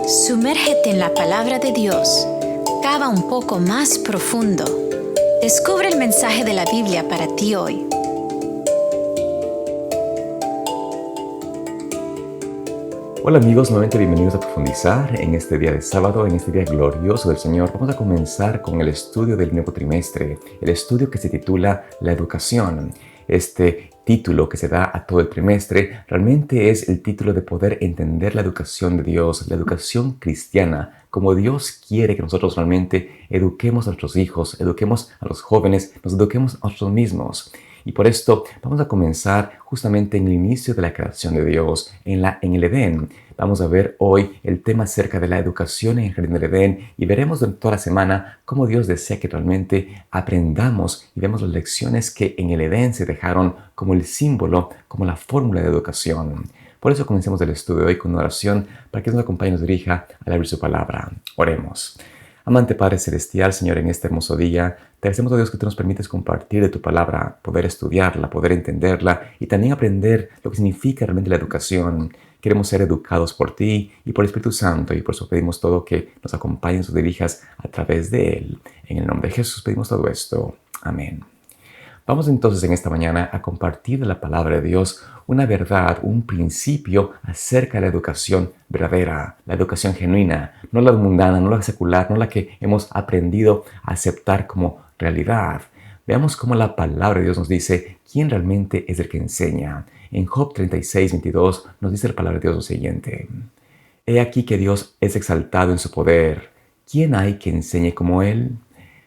Sumérgete en la palabra de Dios. Cava un poco más profundo. Descubre el mensaje de la Biblia para ti hoy. Hola amigos, nuevamente bienvenidos a profundizar en este día de sábado, en este día glorioso del Señor. Vamos a comenzar con el estudio del nuevo trimestre, el estudio que se titula La Educación. Este título que se da a todo el trimestre realmente es el título de poder entender la educación de Dios, la educación cristiana, como Dios quiere que nosotros realmente eduquemos a nuestros hijos, eduquemos a los jóvenes, nos eduquemos a nosotros mismos. Y por esto vamos a comenzar justamente en el inicio de la creación de Dios, en el Edén. Vamos a ver hoy el tema acerca de la educación en el Jardín del Edén y veremos durante toda la semana cómo Dios desea que realmente aprendamos y vemos las lecciones que en el Edén se dejaron como el símbolo, como la fórmula de educación. Por eso comencemos el estudio de hoy con una oración para que nos acompañe y nos dirija al abrir su palabra. Oremos. Amante Padre Celestial, Señor, en este hermoso día, te agradecemos, a Dios, que tú nos permites compartir de tu palabra, poder estudiarla, poder entenderla y también aprender lo que significa realmente la educación. Queremos ser educados por ti y por el Espíritu Santo, y por eso pedimos todo que nos acompañes, nos dirijas a través de Él. En el nombre de Jesús pedimos todo esto. Amén. Vamos entonces en esta mañana a compartir de la palabra de Dios una verdad, un principio acerca de la educación verdadera, la educación genuina, no la mundana, no la secular, no la que hemos aprendido a aceptar como realidad. Veamos cómo la palabra de Dios nos dice quién realmente es el que enseña. En Job 36:22 nos dice la palabra de Dios lo siguiente: He aquí que Dios es exaltado en su poder. ¿Quién hay que enseñe como Él?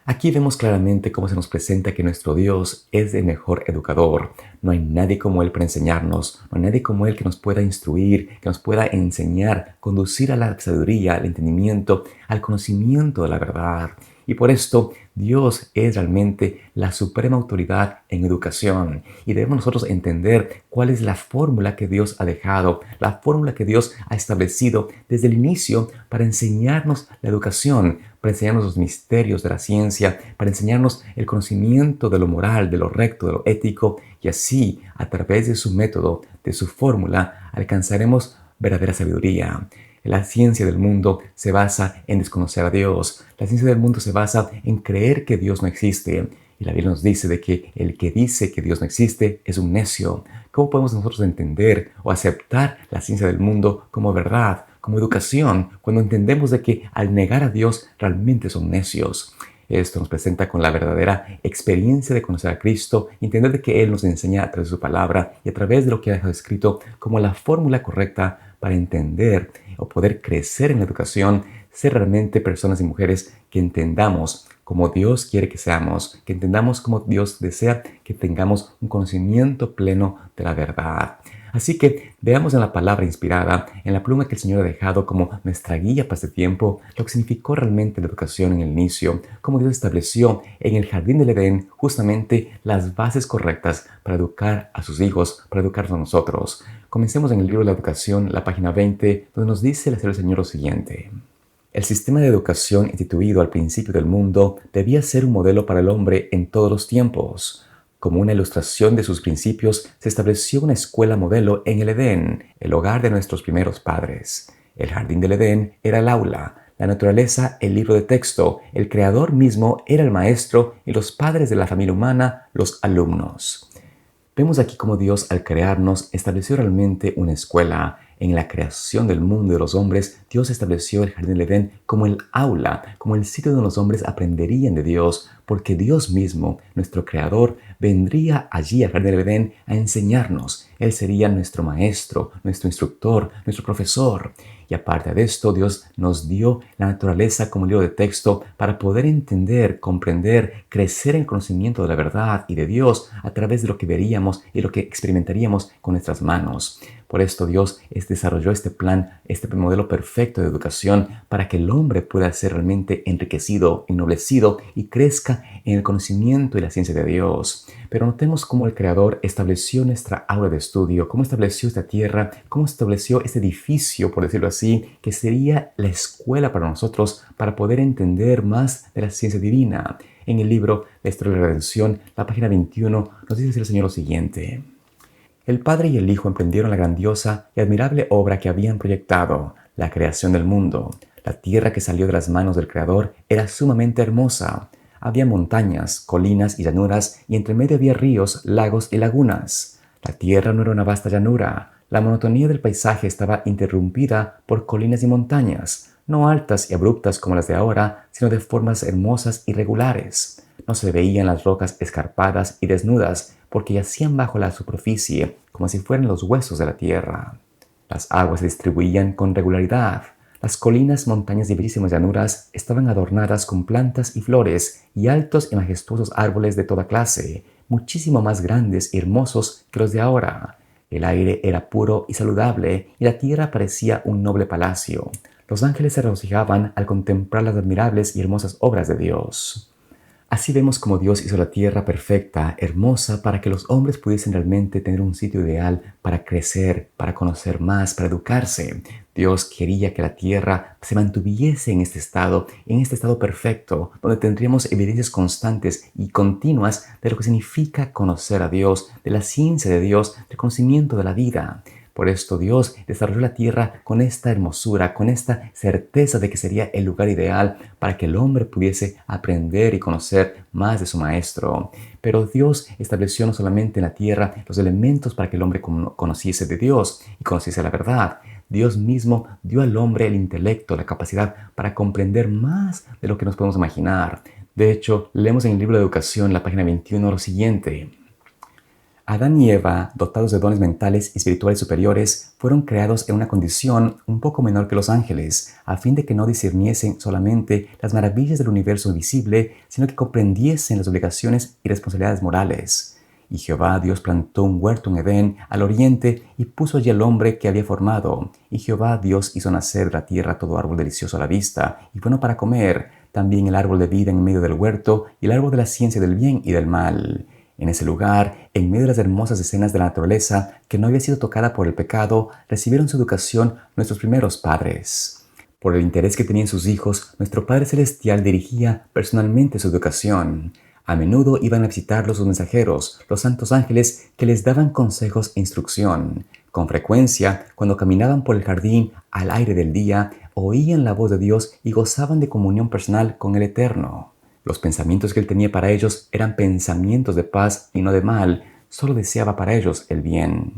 Aquí vemos claramente cómo se nos presenta que nuestro Dios es el mejor educador. No hay nadie como Él para enseñarnos, no hay nadie como Él que nos pueda instruir, que nos pueda enseñar, conducir a la sabiduría, al entendimiento, al conocimiento de la verdad. Y por esto Dios es realmente la suprema autoridad en educación. Y debemos nosotros entender cuál es la fórmula que Dios ha dejado, la fórmula que Dios ha establecido desde el inicio para enseñarnos la educación, para enseñarnos los misterios de la ciencia, para enseñarnos el conocimiento de lo moral, de lo recto, de lo ético. Y así, a través de su método, de su fórmula, alcanzaremos verdadera sabiduría. La ciencia del mundo se basa en desconocer a Dios. La ciencia del mundo se basa en creer que Dios no existe. Y la Biblia nos dice de que el que dice que Dios no existe es un necio. ¿Cómo podemos nosotros entender o aceptar la ciencia del mundo como verdad, como educación, cuando entendemos de que al negar a Dios realmente son necios? Esto nos presenta con la verdadera experiencia de conocer a Cristo, entender de que Él nos enseña a través de su palabra y a través de lo que ha dejado escrito como la fórmula correcta para entender o poder crecer en la educación, ser realmente personas y mujeres que entendamos como Dios quiere que seamos, que entendamos como Dios desea que tengamos un conocimiento pleno de la verdad. Así que veamos en la palabra inspirada, en la pluma que el Señor ha dejado como nuestra guía para este tiempo, lo que significó realmente la educación en el inicio, cómo Dios estableció en el Jardín del Edén justamente las bases correctas para educar a sus hijos, para educarnos a nosotros. Comencemos en el libro de la educación, la página 20, donde nos dice el Señor lo siguiente: El sistema de educación instituido al principio del mundo debía ser un modelo para el hombre en todos los tiempos. Como una ilustración de sus principios, se estableció una escuela modelo en el Edén, el hogar de nuestros primeros padres. El jardín del Edén era el aula, la naturaleza el libro de texto, el creador mismo era el maestro y los padres de la familia humana los alumnos. Vemos aquí cómo Dios, al crearnos, estableció realmente una escuela. En la creación del mundo y de los hombres, Dios estableció el Jardín del Edén como el aula, como el sitio donde los hombres aprenderían de Dios, porque Dios mismo, nuestro Creador, vendría allí al Jardín del Edén a enseñarnos. Él sería nuestro maestro, nuestro instructor, nuestro profesor. Y aparte de esto, Dios nos dio la naturaleza como libro de texto para poder entender, comprender, crecer en conocimiento de la verdad y de Dios a través de lo que veríamos y lo que experimentaríamos con nuestras manos. Por esto Dios desarrolló este plan, este modelo perfecto de educación para que el hombre pueda ser realmente enriquecido, ennoblecido y crezca en el conocimiento y la ciencia de Dios. Pero notemos cómo el Creador estableció nuestra aula de estudio, cómo estableció esta tierra, cómo estableció este edificio, por decirlo así, que sería la escuela para nosotros para poder entender más de la ciencia divina. En el libro La Historia de la Redención, la página 21, nos dice el Señor lo siguiente: El Padre y el Hijo emprendieron la grandiosa y admirable obra que habían proyectado, la creación del mundo. La tierra que salió de las manos del Creador era sumamente hermosa. Había montañas, colinas y llanuras, y entre medio había ríos, lagos y lagunas. La tierra no era una vasta llanura. La monotonía del paisaje estaba interrumpida por colinas y montañas, no altas y abruptas como las de ahora, sino de formas hermosas y regulares. No se veían las rocas escarpadas y desnudas, porque yacían bajo la superficie, como si fueran los huesos de la tierra. Las aguas se distribuían con regularidad. Las colinas, montañas y bellísimas llanuras estaban adornadas con plantas y flores y altos y majestuosos árboles de toda clase, muchísimo más grandes y hermosos que los de ahora. El aire era puro y saludable y la tierra parecía un noble palacio. Los ángeles se regocijaban al contemplar las admirables y hermosas obras de Dios. Así vemos cómo Dios hizo la tierra perfecta, hermosa, para que los hombres pudiesen realmente tener un sitio ideal para crecer, para conocer más, para educarse. Dios quería que la tierra se mantuviese en este estado perfecto, donde tendríamos evidencias constantes y continuas de lo que significa conocer a Dios, de la ciencia de Dios, del conocimiento de la vida. Por esto Dios desarrolló la tierra con esta hermosura, con esta certeza de que sería el lugar ideal para que el hombre pudiese aprender y conocer más de su Maestro. Pero Dios estableció no solamente en la tierra los elementos para que el hombre conociese de Dios y conociese la verdad. Dios mismo dio al hombre el intelecto, la capacidad para comprender más de lo que nos podemos imaginar. De hecho, leemos en el libro de Educación, la página 21, lo siguiente. Adán y Eva, dotados de dones mentales y espirituales superiores, fueron creados en una condición un poco menor que los ángeles, a fin de que no discerniesen solamente las maravillas del universo visible, sino que comprendiesen las obligaciones y responsabilidades morales. Y Jehová Dios plantó un huerto en Edén, al oriente, y puso allí al hombre que había formado. Y Jehová Dios hizo nacer de la tierra todo árbol delicioso a la vista, y bueno para comer, también el árbol de vida en medio del huerto, y el árbol de la ciencia del bien y del mal. En ese lugar, en medio de las hermosas escenas de la naturaleza que no había sido tocada por el pecado, recibieron su educación nuestros primeros padres. Por el interés que tenían sus hijos, nuestro Padre Celestial dirigía personalmente su educación. A menudo iban a visitarlos sus mensajeros, los santos ángeles, que les daban consejos e instrucción. Con frecuencia, cuando caminaban por el jardín al aire del día, oían la voz de Dios y gozaban de comunión personal con el Eterno. Los pensamientos que él tenía para ellos eran pensamientos de paz y no de mal, solo deseaba para ellos el bien.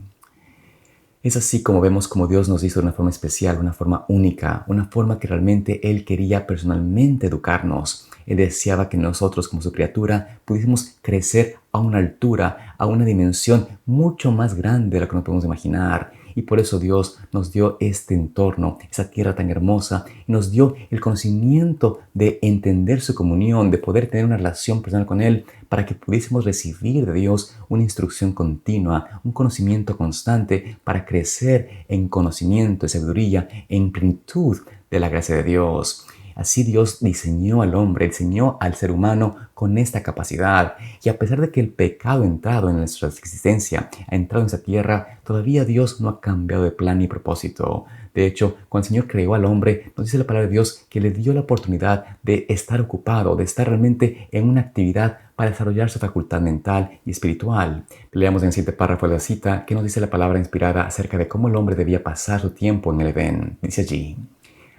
Es así como vemos cómo Dios nos hizo de una forma especial, una forma única, una forma que realmente Él quería personalmente educarnos. Él deseaba que nosotros como su criatura pudiésemos crecer a una altura, a una dimensión mucho más grande de lo que nos podemos imaginar. Y por eso Dios nos dio este entorno, esa tierra tan hermosa, y nos dio el conocimiento de entender su comunión, de poder tener una relación personal con Él, para que pudiésemos recibir de Dios una instrucción continua, un conocimiento constante, para crecer en conocimiento, en sabiduría, en plenitud de la gracia de Dios. Así Dios diseñó al hombre, diseñó al ser humano con esta capacidad. Y a pesar de que el pecado ha entrado en nuestra existencia, ha entrado en esta tierra, todavía Dios no ha cambiado de plan ni propósito. De hecho, cuando el Señor creó al hombre, nos dice la palabra de Dios que le dio la oportunidad de estar ocupado, de estar realmente en una actividad para desarrollar su facultad mental y espiritual. Leamos en el siguiente párrafo de la cita que nos dice la palabra inspirada acerca de cómo el hombre debía pasar su tiempo en el Edén. Dice allí: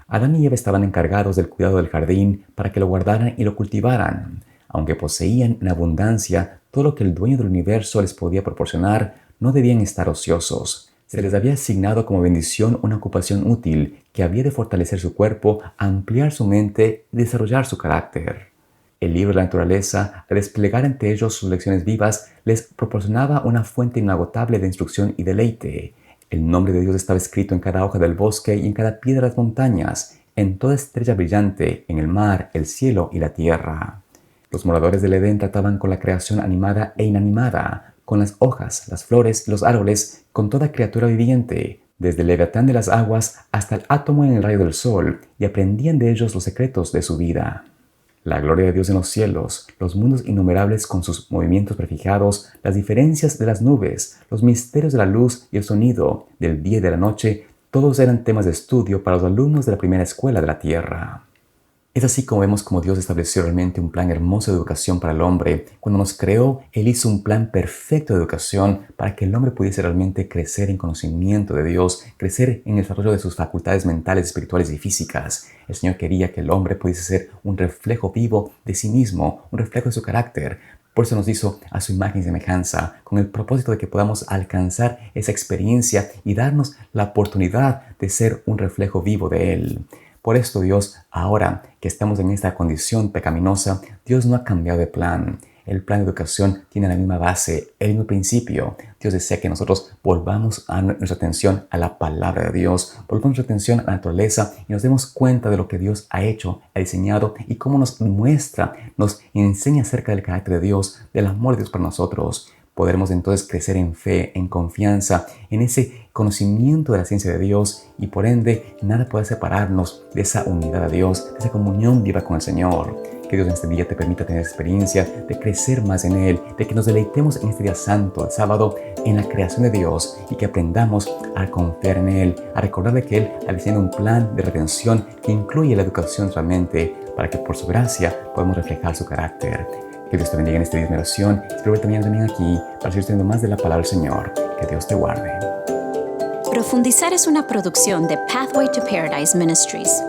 Adán y Eva estaban encargados del cuidado del jardín para que lo guardaran y lo cultivaran. Aunque poseían en abundancia todo lo que el dueño del universo les podía proporcionar, no debían estar ociosos. Se les había asignado como bendición una ocupación útil que había de fortalecer su cuerpo, ampliar su mente y desarrollar su carácter. El libro de la naturaleza, al desplegar ante ellos sus lecciones vivas, les proporcionaba una fuente inagotable de instrucción y deleite. El nombre de Dios estaba escrito en cada hoja del bosque y en cada piedra de las montañas, en toda estrella brillante, en el mar, el cielo y la tierra. Los moradores del Edén trataban con la creación animada e inanimada, con las hojas, las flores y los árboles, con toda criatura viviente, desde el leviatán de las aguas hasta el átomo en el rayo del sol, y aprendían de ellos los secretos de su vida. La gloria de Dios en los cielos, los mundos innumerables con sus movimientos prefijados, las diferencias de las nubes, los misterios de la luz y el sonido, del día y de la noche, todos eran temas de estudio para los alumnos de la primera escuela de la tierra. Es así como vemos como Dios estableció realmente un plan hermoso de educación para el hombre. Cuando nos creó, Él hizo un plan perfecto de educación para que el hombre pudiese realmente crecer en conocimiento de Dios, crecer en el desarrollo de sus facultades mentales, espirituales y físicas. El Señor quería que el hombre pudiese ser un reflejo vivo de sí mismo, un reflejo de su carácter. Por eso nos hizo a su imagen y semejanza, con el propósito de que podamos alcanzar esa experiencia y darnos la oportunidad de ser un reflejo vivo de Él. Por esto Dios, ahora que estamos en esta condición pecaminosa, Dios no ha cambiado de plan. El plan de educación tiene la misma base, el mismo principio. Dios desea que nosotros volvamos a nuestra atención a la palabra de Dios, volvamos nuestra atención a la naturaleza y nos demos cuenta de lo que Dios ha hecho, ha diseñado y cómo nos muestra, nos enseña acerca del carácter de Dios, del amor de Dios para nosotros. Podremos entonces crecer en fe, en confianza, en ese conocimiento de la ciencia de Dios y por ende nada puede separarnos de esa unidad de Dios, de esa comunión viva con el Señor. Que Dios en este día te permita tener experiencia de crecer más en Él, de que nos deleitemos en este día santo, el sábado, en la creación de Dios y que aprendamos a confiar en Él, a recordar de que Él ha diseñado un plan de redención que incluye la educación realmente para que por su gracia podamos reflejar su carácter. Que Dios te bendiga en este día de oración. Espero verte también aquí para seguir teniendo más de la palabra del Señor. Que Dios te guarde. Profundizar es una producción de Pathway to Paradise Ministries.